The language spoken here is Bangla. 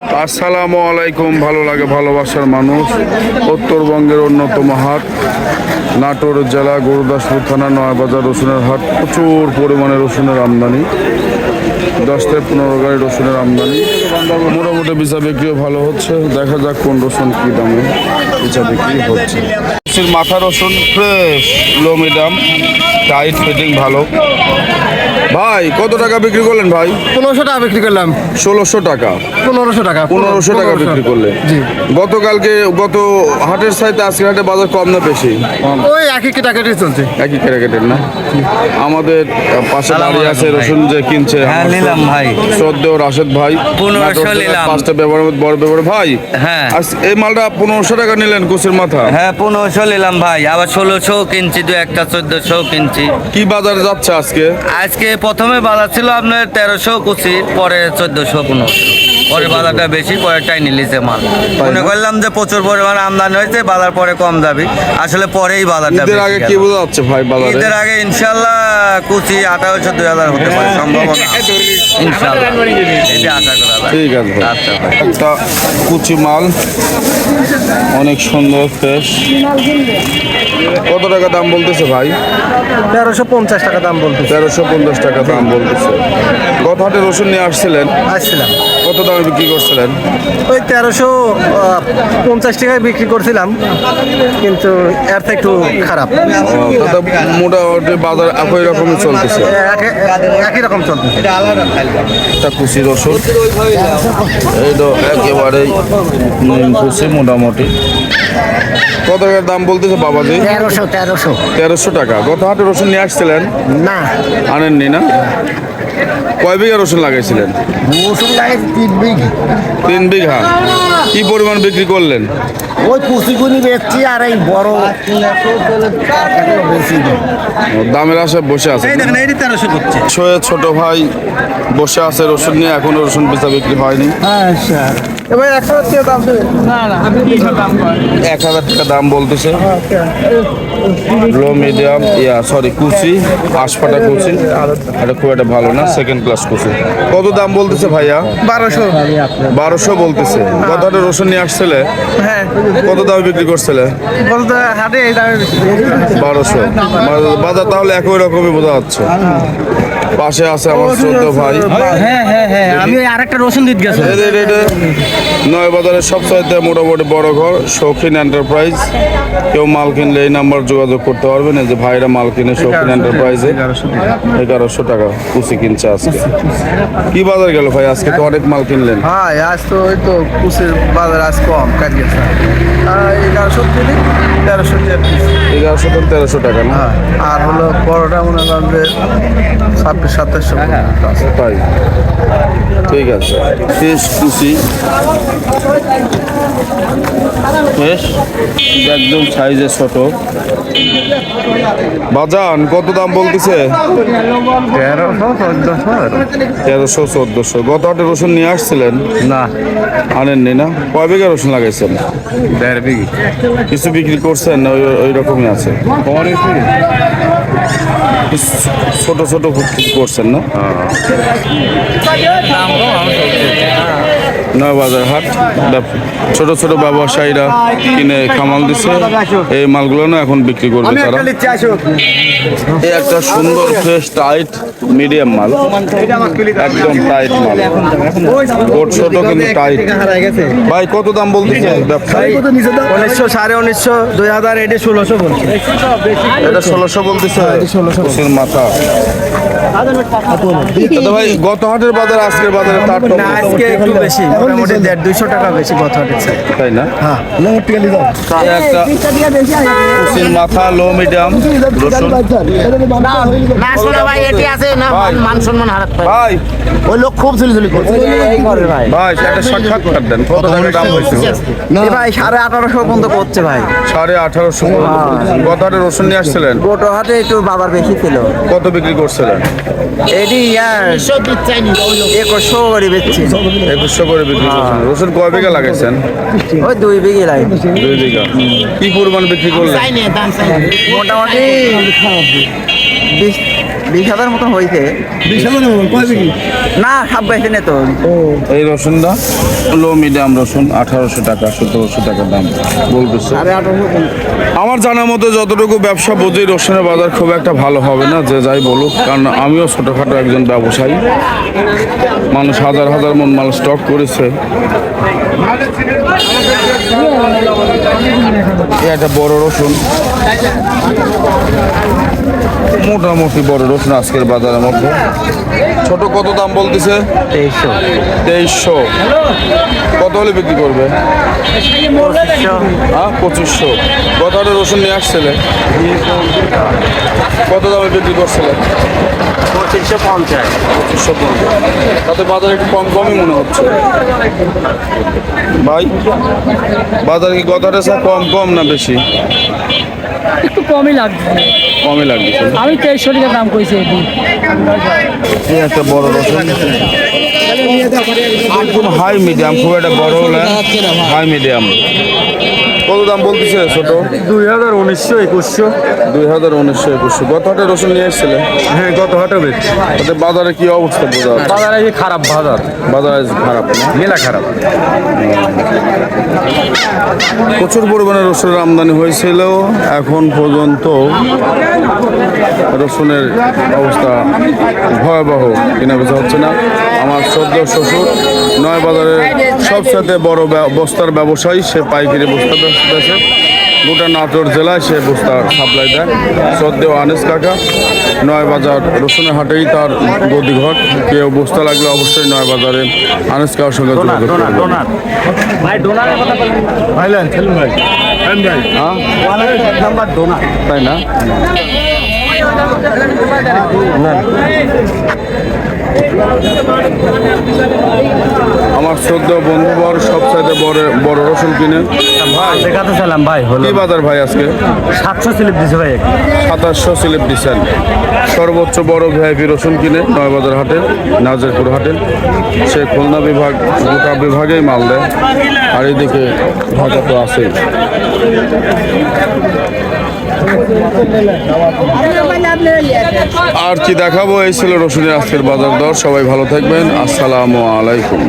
আসসালামু আলাইকুম। ভালো লাগে ভালোবাসার মানুষ। উত্তরবঙ্গের অন্যতম হাট নাটোর জেলা গুরুদাসপুর থানা নয়াবাজার রসুনের হাট। প্রচুর পরিমাণে রসুনের আমদানি, 10 থেকে 15 গাড়ি রসুনের আমদানি। মোটামুটি বেচা বিক্রিও ভালো হচ্ছে। দেখা যাক কোন রসুন কি দামে বেচা বিক্রি হচ্ছে। মাথা রসুন ফ্রেশ, লো মিডিয়াম, টাইট ফিটিং ভালো। ভাই কত টাকা বিক্রি করলেন ভাই? 1500 টাকা বিক্রি করলাম। 1600 টাকা, 1500 টাকা 1500 টাকা বিক্রি করলেন। জি। গত হাটের চাইতে আজকের হাটে বাজার কম না বেশি? ওই একই কেটাকেটি চলছে। একই ক্যারেক্টার না? আমাদের পাশে দাঁড়িয়ে আছে রসুন যে কিনছে, হ্যাঁ নিলাম ভাই, শ্রদ্ধেয় রাশেদ ভাই। 1500 নিলাম। 5টা ব্যবহার বড় ব্যবহার ভাই। হ্যাঁ এই মালটা 1500 টাকা নিলেন কুচের মাথা? হ্যাঁ 1500 নিলাম ভাই, আবার 1600 কিনছি, দু একটা 1400 কিনছি। কি বাজারে যাচ্ছে আজকে? আজকে প্রথমে বাজার ছিল আপনার 1300 কুচি, পরে 1400 1500, পরে বাজারটা বেশি, পরেরটাই নিলিছে মাল। মনে করলাম যে প্রচুর পরিমাণ আমদানি হয়েছে, বাজার পরে কম যাবে, আসলে পরেই বাজারটা ঈদের বেশি আগে গেল। কি বোঝা যাচ্ছে ভাই বাজারে? ঈদের আগে ইনশাল্লাহ কুচি 2800 2000 হতে পারে, সম্ভাবনা ইনশাল্লাহ, এটা আশা করা যায়। ঠিক আছে ভাই। আচ্ছা ভাই। একটা কুচি মাল, অনেক সুন্দর ফ্রেশ। কত টাকা দাম বলতেছে ভাই? 1350 টাকা দাম বলতে 1350 টাকা দাম বলতেছে। গত হাটে রসুন নিয়ে আসছিলেন, আসছিলাম। কত দামে বিক্রি করছিলেন? ওই 1350 টাকায় বিক্রি করছিলাম, কিন্তু এর থেকে একটু খারাপ। তাতে মোটামুটি বাজার একই রকমই চলতেছে। একই রকম চলতেছে। একটা কুচি রসুন, এই তো একেবারেই কুচি মোটামুটি। কত টাকার দাম বলতেছে বাবাজি? 1300 টাকা। গত হাটে রসুন নিয়ে আসছিলেন? না, আনেননি না? কয় বিঘা রসুন লাগাইছিলেন? রসুন লাগে 3 বিঘা। 3 বিঘা। কি পরিমাণ বিক্রি করলেন? ওই কুচিগুনি বেচছি, আর এই বড় বেশি। দামের আশায় বসে আছে। ছোট ভাই বসে আছে রসুন নিয়ে, এখনো রসুন বেচা বিক্রি হয়নি। আচ্ছা, এবার 100 দাম দেবে? না না, 1000 টাকা দাম বলতেছে। লো মিডিয়াম কুচি, আশপাটা কুচি, এটা খুব একটা ভালো না, সেকেন্ড ক্লাস কুচি। কত দাম বলতেছে ভাইয়া? 1200 বলতেছে। কত হাটে রসুন নিয়ে আসছিলে? হ্যাঁ, কত দামে বিক্রি করছিলে? বলতে হাটে এই দামে 1200। বাজার তাহলে একই রকমই বোঝা যাচ্ছে। পাশে আছে আমার ছোট ভাই। হ্যাঁ, আমি আরেকটা রসুন দিতে গেছি। নয় বাজারের সবচাইতে মোটামুটি বড় ঘর শৌখিন এন্টারপ্রাইজ। কেউ মাল কিনলে এই নাম্বার যোগাযোগ করতে পারবেন। এই যে ভাইরা মাল কিনে শৌখিন এন্টারপ্রাইজে 1100 টাকা কুচি কিনছে আজকে। কি বাজার গেল ভাই আজকে? তো অনেক মাল কিনলেন। হ্যাঁ, আজ তো ওই তো কুচের বাজার আজ কম কাজে। 1100 থেকে 1300 1100 থেকে 1300 টাকা না? আর হলো বড়টা মনে করেন যে 2700। তাই, ঠিক আছে। ফ্রেশ কুচি, ফ্রেশ একদম সাইজে ছোট। বাজান কত দাম বলতেছে? 1300 1400। গত হাটে রসুন নিয়ে আসছিলেন? না, আনেননি না? কয় বিঘা রসুন লাগাইছেন? 1.5 বিঘি। কিছু বিক্রি করছেন না ওই রকমই আছে? ছোট ছোট কিছু করছেন না? নয় বাজার হাট, ছোট ছোট ব্যবসায়ীরা কিনে খামাল দিচ্ছে। এই মালগুলো না এখন বিক্রি করবে তারা। এই একটা সুন্দর ফ্রেশ টাইট মিডিয়াম মাল, একদম টাইট মাল, ছোট কিন্তু টাইট। ভাই কত দাম বলতেছে ব্যবসায়ী? 1900, 1950, 2000, এটা 1600 বলছে। এটা 1600 বলতেছে। কুচির মাথা। দাদা ভাই গত হাটের বাজার আজকের বাজারে তার না, আজকে একটু বেশি, মোটামুটি 150-200 টাকা বেশি গত হাটের চেয়ে। তাই না? হ্যাঁ, এই একটা কুচির মাথা, লো মিডিয়াম রসুন। না শোনো ভাই, এটি আছে না, মান সম্মান হারাত পায়। ভাই ওই লোক খুব ঝুলিঝুলি করছে। ভাই একটা সাক্ষাৎকার দেন। কত টাকা দাম হয়েছে? ভাই 1850 পর্যন্ত করছে ভাই। 1850। গত হাটে রসুন নিয়ে আসছিলেন? গোটো হাটে একটু বাবার বেশি ছিল। কত বিক্রি করছিলেন? এটি 2100 করে বেচছি। 2100 করে বিক্রি করছেন। রসুন কয় বিঘা লাগাইছেন? ওই 2 বিঘি লাগে। 2 বিঘা। কি পরিমাণ বিক্রি করলেন? চাই না, দাম চাই না। মোটামুটি 20,000 মতো হয়েছে। 20,000 না সব বেশি নেই তো। এই রসুনটা লো মিডিয়াম রসুন 1800 টাকা 1700 টাকা দাম বলতেছে। আমার জানার মতো যতটুকু ব্যবসা বুঝি রসুনের বাজার খুব একটা ভালো হবে না, যে যাই বলুক, কারণ আমিও ছোটোখাটো একজন ব্যবসায়ী। মানুষ হাজার হাজার মন মাল স্টক করেছে। এটা বড় রসুন, মোটামুটি বড় রসুন আজকের বাজারের মধ্যে। ছোট কত দাম বলতেছে? 2300। কত হলে বিক্রি করবে? 2500। কত হাটে রসুন নিয়ে আসছিলে? কত দামে বিক্রি করছিলেন? 2550। 2550। তাতে বাজার একটু কমই মনে হচ্ছে ভাই। বাজার কি গত হাটে কম না বেশি? একটু কমই লাগছে। কমই লাগছে। আমি 2300 টাকা দাম কইছি। এই একটা বড় রসুন, একদম হাই মিডিয়াম, খুব একটা বড় হলে হাই মিডিয়াম। কত দাম বলতেছে ছোট? 2019 2100। 2019 2100। গত হাটে রসুন নিয়ে এসেছিলে? হ্যাঁ গত হাটে বেচছি। তাতে বাজারে কি অবস্থা বোঝা যাচ্ছে? বাজারে এই খারাপ বাজার, বাজার আজ খারাপ না? মেলা খারাপ। প্রচুর পরিমাণে রসুনের আমদানি হয়েছিল, এখন পর্যন্ত রসুনের অবস্থা ভয়াবহ, কেনা বেচা হচ্ছে না। আমার সদ্য শ্বশুর নয় বাজারের সবচেয়ে বড় বস্তার ব্যবসায়ী, সে পাইকারি বস্তা বেচে গোটা নাটোর জেলায়, সে বস্তার সাপ্লাই দেয়। সদ্য আনিস কাকা নয় বাজার রসুনের হাটেই তার গদিঘর। কেউ বস্তা লাগলে অবশ্যই নয় বাজারে আনিস কাকার সঙ্গে যোগাযোগ করবে। ভাই ডোনারের কথা বলেন। ভাইলেন ছেলে ভাই। ভাই হ্যাঁ, এক নাম্বার ডোনার। তাই না? আমার শ্রদ্ধা বন্ধুবর সবচাইতে বড় রসুন কিনে ভাই দেখাতে চাইলাম ভাই, হলো কি বাজার ভাই আজকে? 700 স্লিপ দিছে ভাই। 2700 স্লিপ দিচ্ছেন। সর্বোচ্চ বড় ভিআইপি রসুন কিনে নয়বাজার হাটে, নাজিরপুর হাটে। সে খুলনা বিভাগ, গোটা বিভাগেই মাল দেয়। আর এদিকে ঢাকা তো আছেই। আর কি দেখাবো, এই ছিল রসুনের আজকের বাজার দর। সবাই ভালো থাকবেন, আসসালামু আলাইকুম।